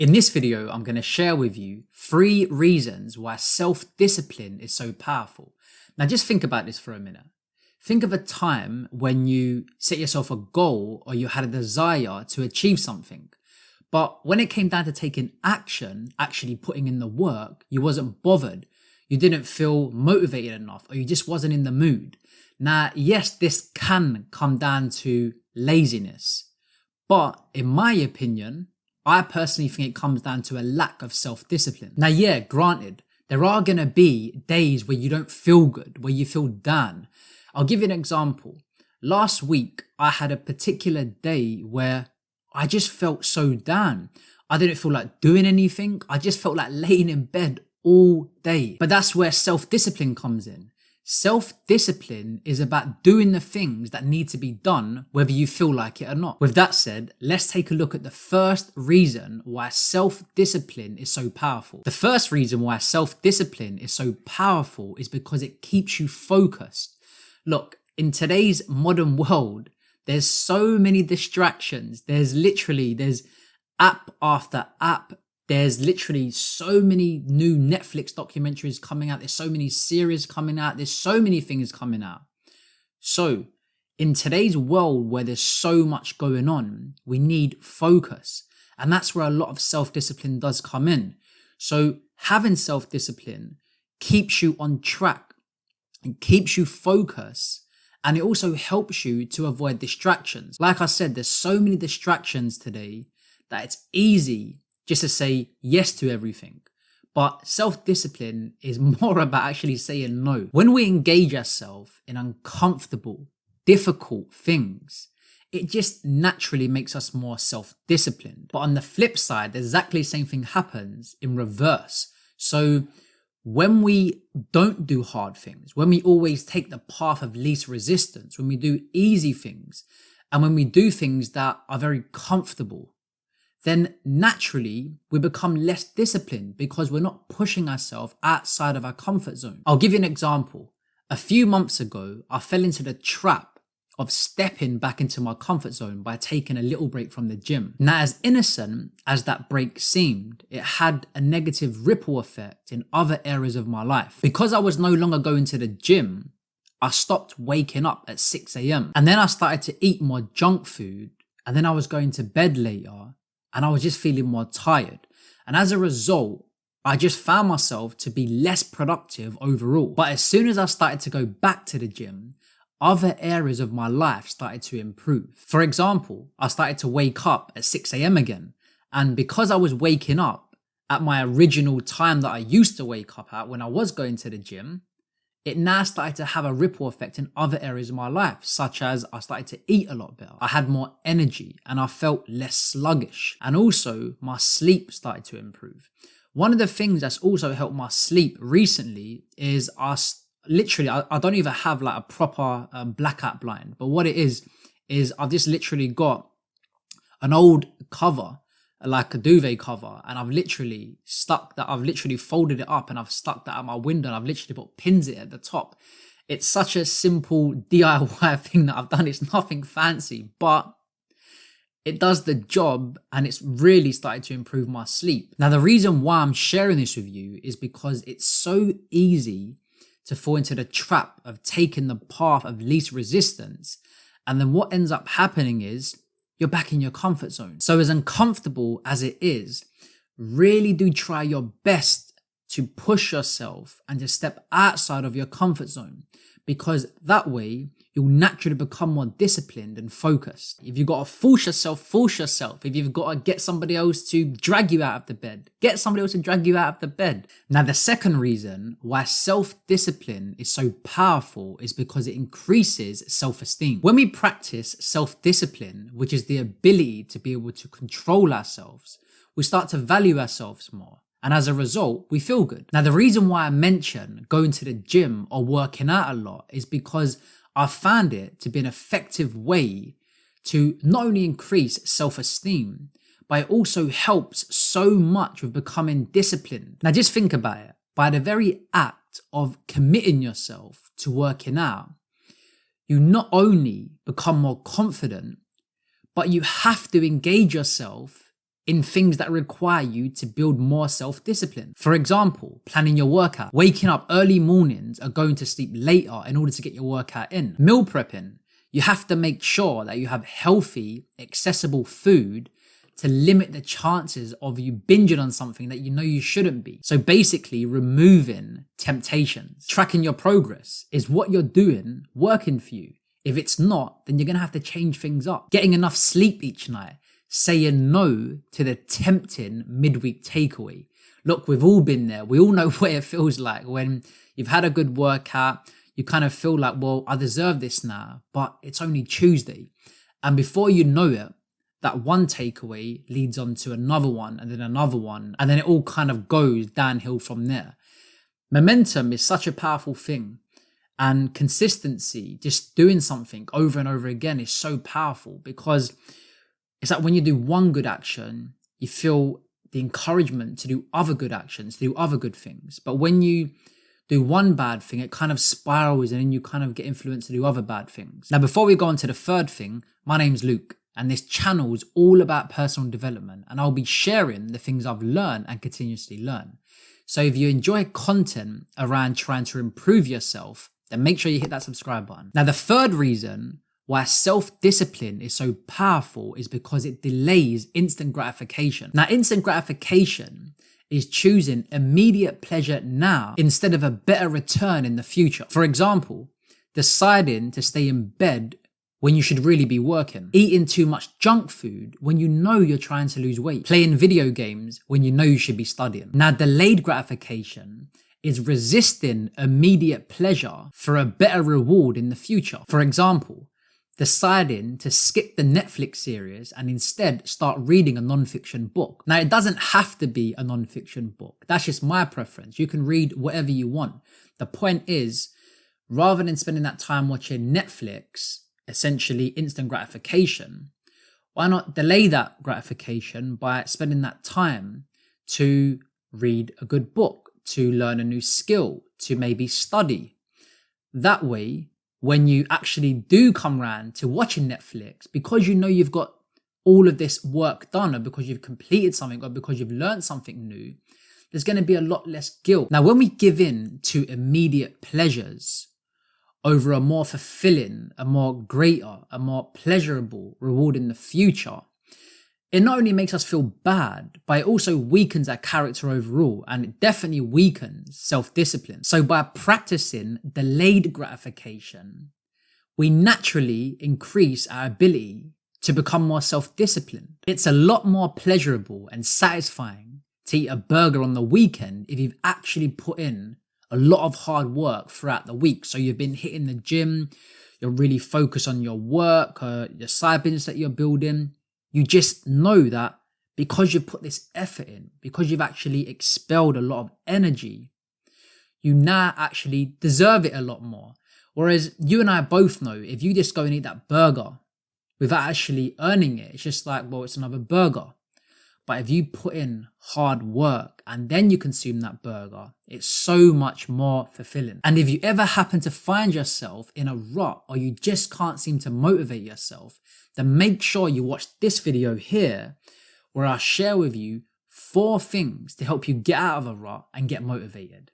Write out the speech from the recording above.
In this video, I'm going to share with you 3 reasons why self-discipline is so powerful. Now just think about this for a minute. Think of a time when you set yourself a goal or you had a desire to achieve something. But when it came down to taking action, actually putting in the work, you wasn't bothered. You didn't feel motivated enough, or you just wasn't in the mood. Now, yes, this can come down to laziness. But in my opinion, I personally think it comes down to a lack of self-discipline. Now, yeah, granted, there are going to be days where you don't feel good, where you feel down. I'll give you an example. Last week, I had a particular day where I just felt so down. I didn't feel like doing anything. I just felt like laying in bed all day. But that's where self-discipline comes in. Self-discipline is about doing the things that need to be done, whether you feel like it or not. With that said, let's take a look at the first reason why self-discipline is so powerful. The first reason why self-discipline is so powerful is because it keeps you focused. Look, in today's modern world, there's so many distractions. There's app after app. There's literally so many new Netflix documentaries coming out. There's so many series coming out. There's so many things coming out. So in today's world where there's so much going on, we need focus. And that's where a lot of self-discipline does come in. So having self-discipline keeps you on track and keeps you focused. And it also helps you to avoid distractions. Like I said, there's so many distractions today that it's easy just to say yes to everything. But self-discipline is more about actually saying no. When we engage ourselves in uncomfortable, difficult things, it just naturally makes us more self-disciplined. But on the flip side, the exactly same thing happens in reverse. So when we don't do hard things, when we always take the path of least resistance, when we do easy things, and when we do things that are very comfortable, then naturally we become less disciplined because we're not pushing ourselves outside of our comfort zone. I'll give you an example. A few months ago, I fell into the trap of stepping back into my comfort zone by taking a little break from the gym. Now, as innocent as that break seemed, it had a negative ripple effect in other areas of my life. Because I was no longer going to the gym, I stopped waking up at 6 a.m. And then I started to eat more junk food. And then I was going to bed later. And I was just feeling more tired. And as a result, I just found myself to be less productive overall. But as soon as I started to go back to the gym, other areas of my life started to improve. For example, I started to wake up at 6 a.m. again. And because I was waking up at my original time that I used to wake up at when I was going to the gym, it now started to have a ripple effect in other areas of my life, such as I started to eat a lot better. I had more energy and I felt less sluggish. And also my sleep started to improve. One of the things that's also helped my sleep recently is I don't even have like a proper blackout blind. But what it is I've just literally got an old cover, like a duvet cover, and I've literally folded it up and I've stuck that at my window and I've literally put pins at the top. It's such a simple DIY thing that I've done. It's nothing fancy, but it does the job and it's really started to improve my sleep. Now, the reason why I'm sharing this with you is because it's so easy to fall into the trap of taking the path of least resistance. And then what ends up happening is you're back in your comfort zone. So as uncomfortable as it is, really do try your best to push yourself and to step outside of your comfort zone, because that way you'll naturally become more disciplined and focused. If you've got to force yourself. If you've got to get somebody else to drag you out of the bed, get somebody else to drag you out of the bed. Now, the second reason why self-discipline is so powerful is because it increases self-esteem. When we practice self-discipline, which is the ability to be able to control ourselves, we start to value ourselves more. And as a result, we feel good. Now, the reason why I mention going to the gym or working out a lot is because I found it to be an effective way to not only increase self-esteem, but it also helps so much with becoming disciplined. Now, just think about it. By the very act of committing yourself to working out, you not only become more confident, but you have to engage yourself in things that require you to build more self-discipline. For example, planning your workout, waking up early mornings or going to sleep later in order to get your workout in. Meal prepping, you have to make sure that you have healthy, accessible food to limit the chances of you binging on something that you know you shouldn't be. So basically removing temptations. Tracking your progress. Is what you're doing working for you? If it's not, then you're going to have to change things up. Getting enough sleep each night. Saying no to the tempting midweek takeaway. Look, we've all been there. We all know what it feels like when you've had a good workout. You kind of feel like, well, I deserve this now, but it's only Tuesday. And before you know it, that one takeaway leads on to another one and then another one. And then it all kind of goes downhill from there. Momentum is such a powerful thing. And consistency, just doing something over and over again, is so powerful, because it's like when you do one good action, you feel the encouragement to do other good actions, to do other good things. But when you do one bad thing, it kind of spirals and then you kind of get influenced to do other bad things. Now, before we go on to the third thing, my name's Luke. And this channel is all about personal development, and I'll be sharing the things I've learned and continuously learn. So if you enjoy content around trying to improve yourself, then make sure you hit that subscribe button. Now, the third reason why self-discipline is so powerful is because it delays instant gratification. Now, instant gratification is choosing immediate pleasure now instead of a better return in the future. For example, deciding to stay in bed when you should really be working, eating too much junk food when you know you're trying to lose weight, playing video games when you know you should be studying. Now, delayed gratification is resisting immediate pleasure for a better reward in the future. For example, deciding to skip the Netflix series and instead start reading a non-fiction book. Now, it doesn't have to be a non-fiction book. That's just my preference. You can read whatever you want. The point is, rather than spending that time watching Netflix, essentially instant gratification, why not delay that gratification by spending that time to read a good book, to learn a new skill, to maybe study? That way, when you actually do come around to watching Netflix, because you know you've got all of this work done, or because you've completed something, or because you've learned something new, there's going to be a lot less guilt. Now, when we give in to immediate pleasures over a more fulfilling, a more greater, a more pleasurable reward in the future, it not only makes us feel bad, but it also weakens our character overall, and it definitely weakens self-discipline. So by practicing delayed gratification, we naturally increase our ability to become more self-disciplined. It's a lot more pleasurable and satisfying to eat a burger on the weekend if you've actually put in a lot of hard work throughout the week. So you've been hitting the gym, you're really focused on your work, your side business that you're building. You just know that because you've put this effort in, because you've actually expelled a lot of energy, you now actually deserve it a lot more. Whereas you and I both know, if you just go and eat that burger without actually earning it, it's just like, well, it's another burger. But if you put in hard work and then you consume that burger, it's so much more fulfilling. And if you ever happen to find yourself in a rut, or you just can't seem to motivate yourself, then make sure you watch this video here, where I share with you 4 things to help you get out of a rut and get motivated.